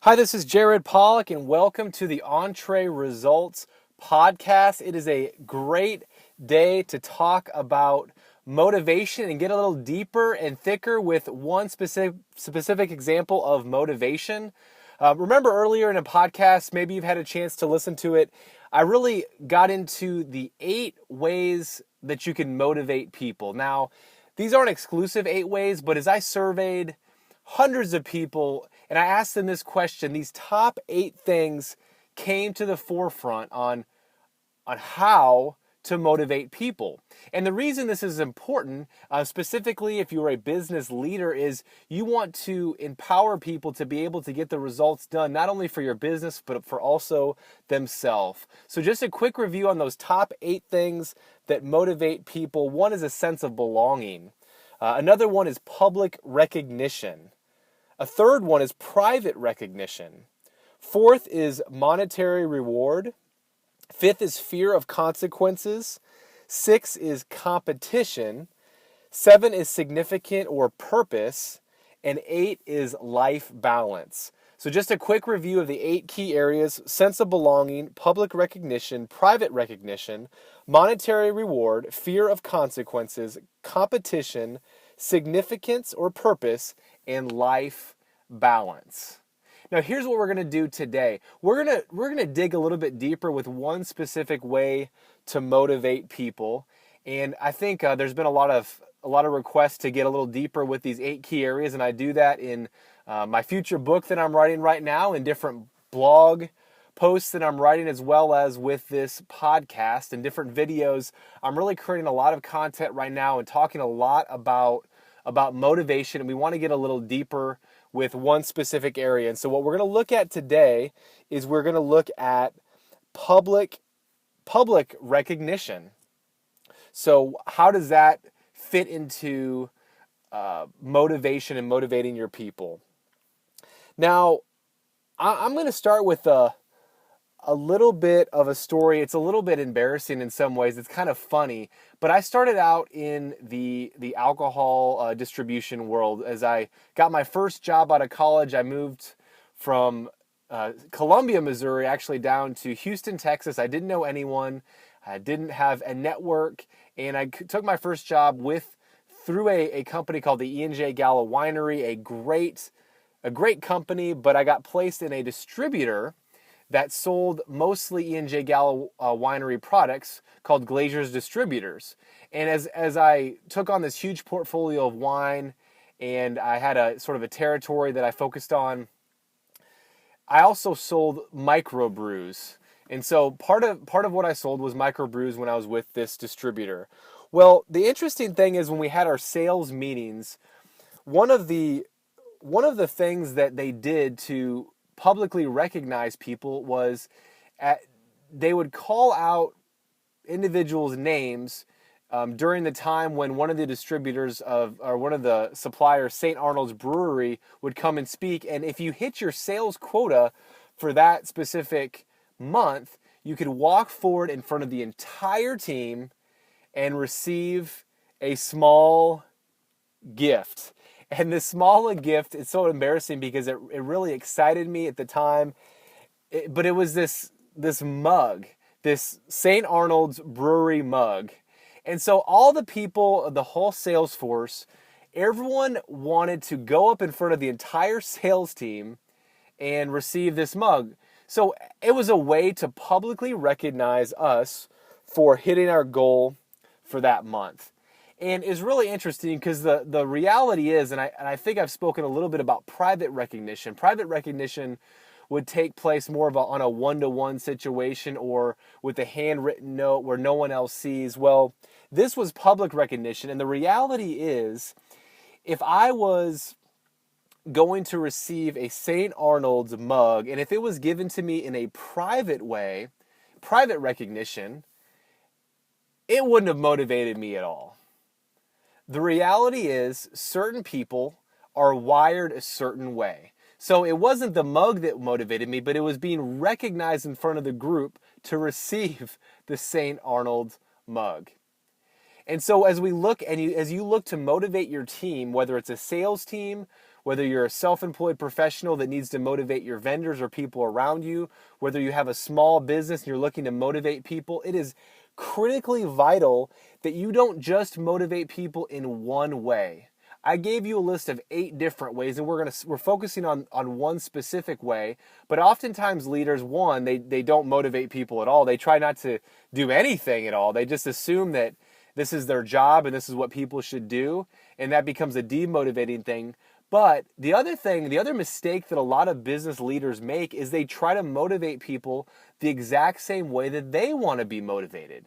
Hi, this is Jared Polak, and welcome to the Entree Results podcast. It is a great day to talk about motivation and get a little deeper and thicker with one specific example of motivation. Remember earlier in a podcast, maybe you've had a chance to listen to it, I really got into the 8 ways that you can motivate people. Now, these aren't exclusive 8 ways, but as I surveyed hundreds of people and I asked them this question, these top 8 things came to the forefront on how to motivate people. And the reason this is important, specifically if you're a business leader, is you want to empower people to be able to get the results done, not only for your business, but for also themselves. So just a quick review on those top 8 things that motivate people. One is a sense of belonging. Another one is public recognition. A third one is private recognition. Fourth is monetary reward. Fifth is fear of consequences. 6 is competition. 7 is significant or purpose. And 8 is life balance. So just a quick review of the 8 key areas: sense of belonging, public recognition, private recognition, monetary reward, fear of consequences, competition, significance or purpose, and life balance. Now, here's what we're going to do today. We're going to dig a little bit deeper with one specific way to motivate people, and I think there's been a lot of requests to get a little deeper with these 8 key areas, and I do that in my future book that I'm writing right now, in different blog posts that I'm writing, as well as with this podcast and different videos. I'm really creating a lot of content right now and talking a lot about motivation, and we want to get a little deeper with one specific area. And so what we're going to look at today is we're going to look at public recognition. So how does that fit into motivation and motivating your people? Now, I'm going to start with a little bit of a story. It's a little bit embarrassing in some ways. It's kind of funny, but I started out in the alcohol distribution world. As I got my first job out of college, I moved from Columbia, Missouri, actually down to Houston, Texas. I didn't know anyone. I didn't have a network, and I took my first job through a company called the E&J Gala Winery, a great company, but I got placed in a distributor that sold mostly E&J Gala Winery products called Glazier's Distributors. And as I took on this huge portfolio of wine, and I had a sort of a territory that I focused on, I also sold microbrews. And so part of what I sold was microbrews when I was with this distributor. Well, the interesting thing is when we had our sales meetings, one of the things that they did to publicly recognize people was they would call out individuals' names during the time when one of the distributors or one of the suppliers, St. Arnold's Brewery, would come and speak. And if you hit your sales quota for that specific month, you could walk forward in front of the entire team and receive a small gift. And this small gift, it's so embarrassing because it really excited me at the time. But it was this mug, this St. Arnold's Brewery mug. And so all the people, the whole sales force, everyone wanted to go up in front of the entire sales team and receive this mug. So it was a way to publicly recognize us for hitting our goal for that month. And it's really interesting because the reality is, and I think I've spoken a little bit about private recognition. Private recognition would take place more on a one-to-one situation or with a handwritten note where no one else sees. Well, this was public recognition, and the reality is, if I was going to receive a St. Arnold's mug, and if it was given to me in a private way, private recognition, it wouldn't have motivated me at all. The reality is, certain people are wired a certain way. So it wasn't the mug that motivated me, but it was being recognized in front of the group to receive the St. Arnold mug. And so as we look, as you look to motivate your team, whether it's a sales team, whether you're a self-employed professional that needs to motivate your vendors or people around you, whether you have a small business and you're looking to motivate people, it is critically vital that you don't just motivate people in one way. I gave you a list of 8 different ways, and we're focusing on one specific way. But oftentimes leaders, one, they don't motivate people at all. They try not to do anything at all. They just assume that this is their job and this is what people should do, and that becomes a demotivating thing. But the other mistake that a lot of business leaders make is they try to motivate people the exact same way that they want to be motivated.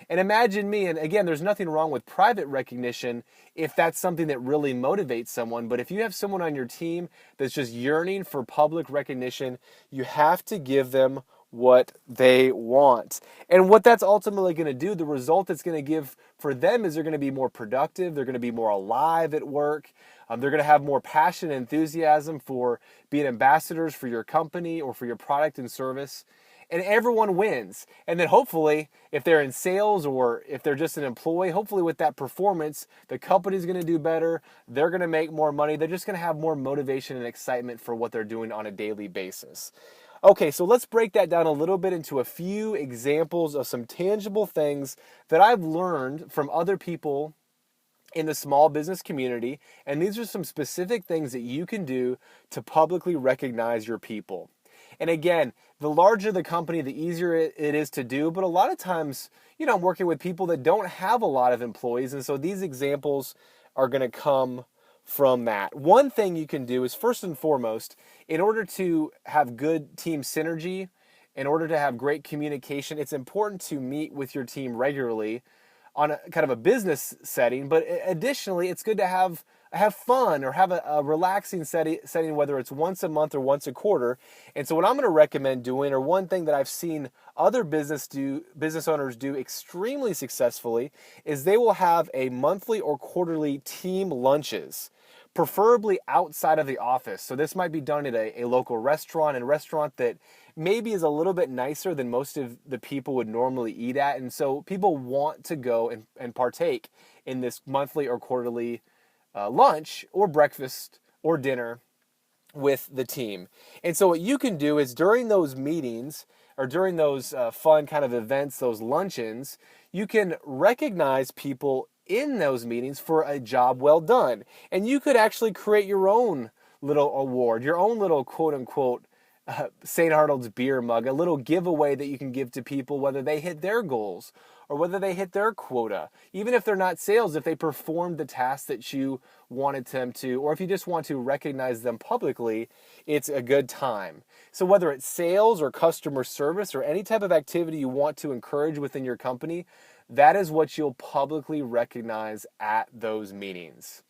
And imagine me, and again, there's nothing wrong with private recognition if that's something that really motivates someone. But if you have someone on your team that's just yearning for public recognition, you have to give them what they want. And what that's ultimately going to do, the result it's going to give for them is they're going to be more productive, they're going to be more alive at work, they're going to have more passion and enthusiasm for being ambassadors for your company or for your product and service. And everyone wins. And then hopefully, if they're in sales or if they're just an employee, hopefully with that performance, the company's going to do better, they're going to make more money, they're just going to have more motivation and excitement for what they're doing on a daily basis. Okay, so let's break that down a little bit into a few examples of some tangible things that I've learned from other people in the small business community. And these are some specific things that you can do to publicly recognize your people. And again, the larger the company, the easier it is to do. But a lot of times, I'm working with people that don't have a lot of employees. And so these examples are going to come from that. One thing you can do is, first and foremost, in order to have good team synergy, in order to have great communication, it's important to meet with your team regularly on a kind of a business setting. But additionally, it's good to have fun or have a relaxing setting, whether it's once a month or once a quarter. And so what I'm going to recommend doing, or one thing that I've seen other business owners do extremely successfully, is they will have a monthly or quarterly team lunches, preferably outside of the office. So this might be done at a local restaurant, and a restaurant that maybe is a little bit nicer than most of the people would normally eat at. And so people want to go and partake in this monthly or quarterly lunch or breakfast or dinner with the team. And so what you can do is during those meetings or during those fun kind of events, those luncheons, you can recognize people in those meetings for a job well done. And you could actually create your own little award, your own little quote unquote St. Arnold's beer mug, a little giveaway that you can give to people, whether they hit their goals or whether they hit their quota. Even if they're not sales, if they performed the task that you wanted them to, or if you just want to recognize them publicly, it's a good time. So whether it's sales or customer service or any type of activity you want to encourage within your company, that is what you'll publicly recognize at those meetings.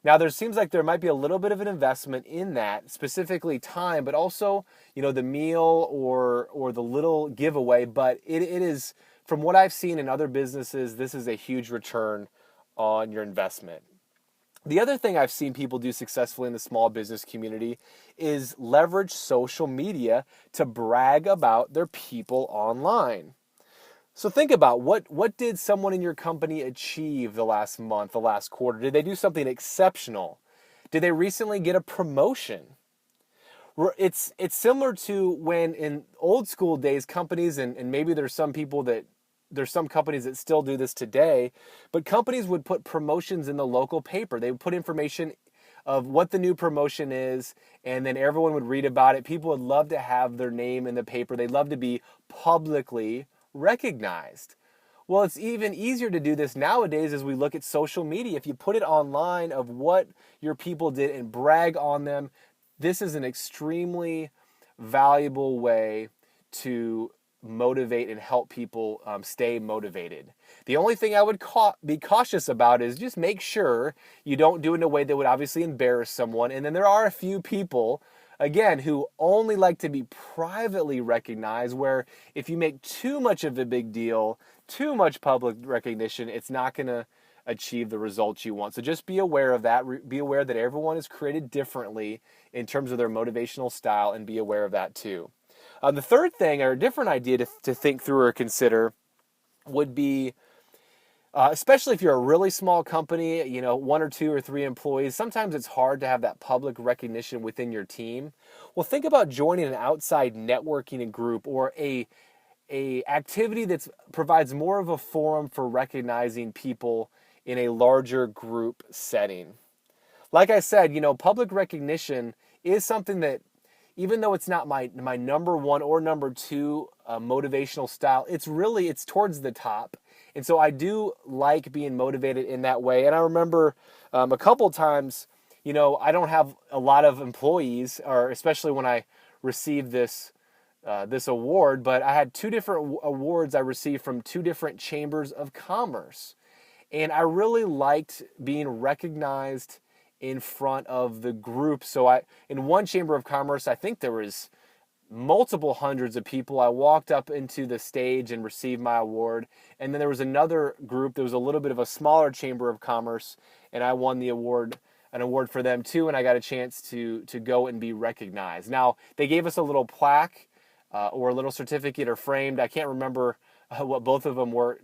Now, there seems like there might be a little bit of an investment in that, specifically time, but also, the meal or the little giveaway. But it is, from what I've seen in other businesses, this is a huge return on your investment. The other thing I've seen people do successfully in the small business community is leverage social media to brag about their people online. So think about what did someone in your company achieve the last month, the last quarter? Did they do something exceptional? Did they recently get a promotion? It's similar to when in old school days, companies, and maybe there's some companies that still do this today, but companies would put promotions in the local paper. They would put information of what the new promotion is, and then everyone would read about it. People would love to have their name in the paper. They'd love to be publicly recognized. Well, it's even easier to do this nowadays as we look at social media. If you put it online of what your people did and brag on them, this is an extremely valuable way to motivate and help people stay motivated. The only thing I would be cautious about is just make sure you don't do it in a way that would obviously embarrass someone. And then there are a few people, again, who only like to be privately recognized, where if you make too much of a big deal, too much public recognition, it's not going to achieve the results you want. So just be aware of that. Be aware that everyone is created differently in terms of their motivational style, and be aware of that too. The third thing, or a different idea to think through or consider, would be especially if you're a really small company, you know, 1 or 2 or 3 employees. Sometimes it's hard to have that public recognition within your team. Well, think about joining an outside networking group or a activity that provides more of a forum for recognizing people in a larger group setting. Like I said, you know, public recognition is something that, even though it's not my number one or number two motivational style, it's towards the top. And so I do like being motivated in that way. And I remember a couple times, you know, I don't have a lot of employees, or especially when I received this award, but I had 2 different awards I received from 2 different chambers of commerce. And I really liked being recognized in front of the group. So in one chamber of commerce, I think there was multiple hundreds of people. I walked up into the stage and received my award. And then there was another group that was a little bit of a smaller chamber of commerce, and I won an award for them too, and I got a chance to go and be recognized. Now, they gave us a little plaque or a little certificate or framed. I can't remember what both of them were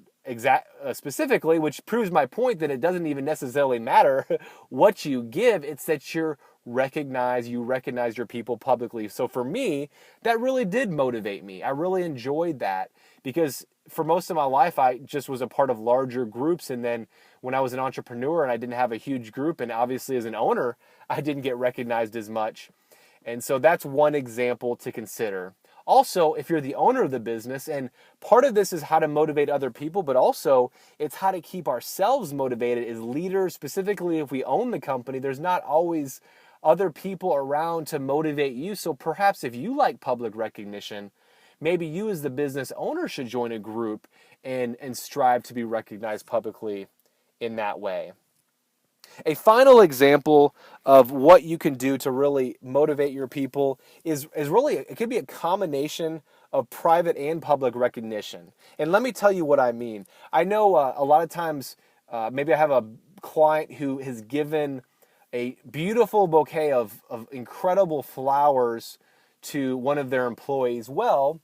specifically, which proves my point that it doesn't even necessarily matter what you give. It's that you recognize your people publicly. So for me, that really did motivate me. I really enjoyed that, because for most of my life, I just was a part of larger groups. And then when I was an entrepreneur and I didn't have a huge group, and obviously as an owner, I didn't get recognized as much. And so that's one example to consider. Also, if you're the owner of the business, and part of this is how to motivate other people, but also it's how to keep ourselves motivated as leaders. Specifically, if we own the company, there's not always other people around to motivate you. So perhaps if you like public recognition, maybe you as the business owner should join a group and strive to be recognized publicly in that way. A final example of what you can do to really motivate your people is really, it could be a combination of private and public recognition. And let me tell you what I mean. I know a lot of times, maybe I have a client who has given a beautiful bouquet of incredible flowers to one of their employees. Well,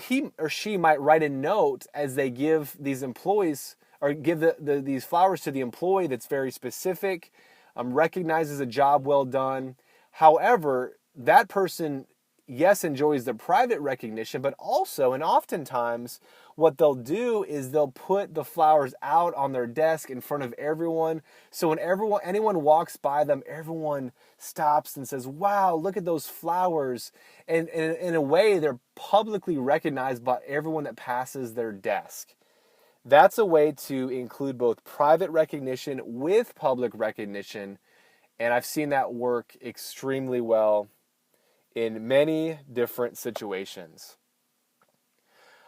he or she might write a note as they give these employees, or give these flowers to the employee, that's very specific, recognizes a job well done. However, that person, yes, enjoys the private recognition, but also, and oftentimes, what they'll do is they'll put the flowers out on their desk in front of everyone. So when anyone walks by them, everyone stops and says, "Wow, look at those flowers." And in a way, they're publicly recognized by everyone that passes their desk. That's a way to include both private recognition with public recognition, and I've seen that work extremely well in many different situations.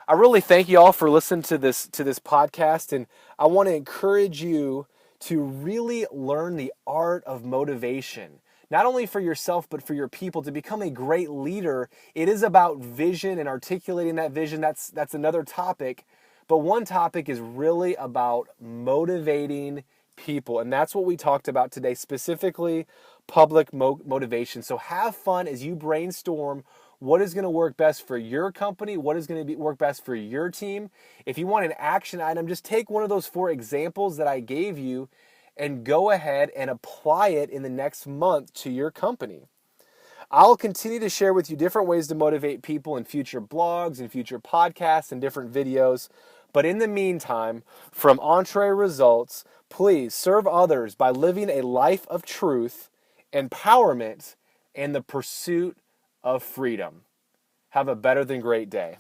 I really thank you all for listening to this podcast, and I want to encourage you to really learn the art of motivation, not only for yourself but for your people, to become a great leader. It is about vision and articulating that vision. That's another topic. But one topic is really about motivating people. And that's what we talked about today, specifically public motivation. So have fun as you brainstorm what is going to work best for your company, what is going to work best for your team. If you want an action item, just take one of those 4 examples that I gave you and go ahead and apply it in the next month to your company. I'll continue to share with you different ways to motivate people in future blogs and future podcasts and different videos. But in the meantime, from Entree Results, please serve others by living a life of truth, empowerment, and the pursuit of freedom. Have a better than great day.